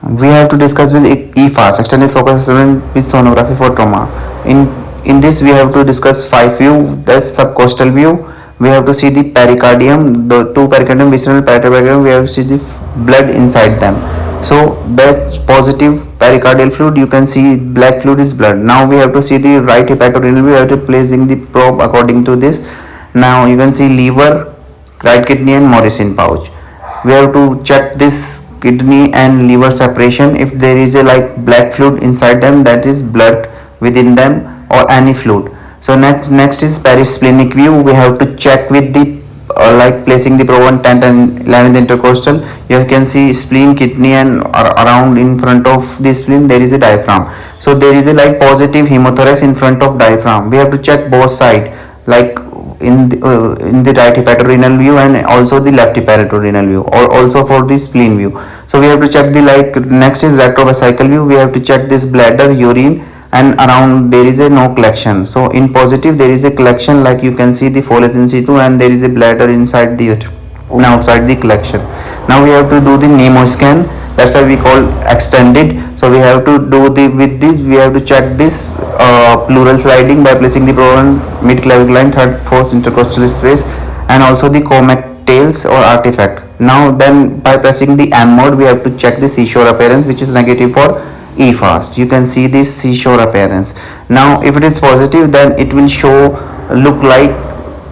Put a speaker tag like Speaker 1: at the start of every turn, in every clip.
Speaker 1: We have to discuss with EFAS, extended focus assessment with sonography for trauma. In this we have to discuss 5 view. That's subcostal view. We have to see the pericardium, the two pericardium, visceral pericardium. We have to see the blood inside them. So that's positive pericardial fluid. You can see black fluid is blood. Now we have to see the right hepatorenal. We have to placing the probe according to this. Now you can see liver, right kidney and Morrison pouch. We have to check this kidney and liver separation. If there is a like black fluid inside them, that is blood within them or any fluid. So next is perisplenic view. We have to check with the like placing the probe on 10th and 11th intercostal. You can see spleen, kidney and around in front of the spleen there is a diaphragm. So there is a like positive hemothorax in front of diaphragm. We have to check both side, like in the right hepatorenal view and also the left hepatorenal view, or also for the spleen view. So we have to check the like next is retrovesical view. We have to check this bladder, urine and around there is a no collection. So in positive there is a collection, like you can see the foliage in situ and there is a bladder inside the and outside the collection. Now we have to do the Nemo scan. That's why we call extended. So we have to do the with this we have to check this pleural sliding by placing the probe on mid clavicle line, third, fourth intercostal space and also the comactales or artifact. Now then by pressing the M mode we have to check the seashore appearance, which is negative for EFAST. You can see this seashore appearance. Now if it is positive then it will show look like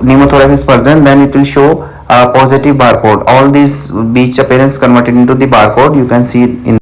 Speaker 1: pneumothorax is present, then it will show a positive barcode. All these beach appearance converted into the barcode you can see in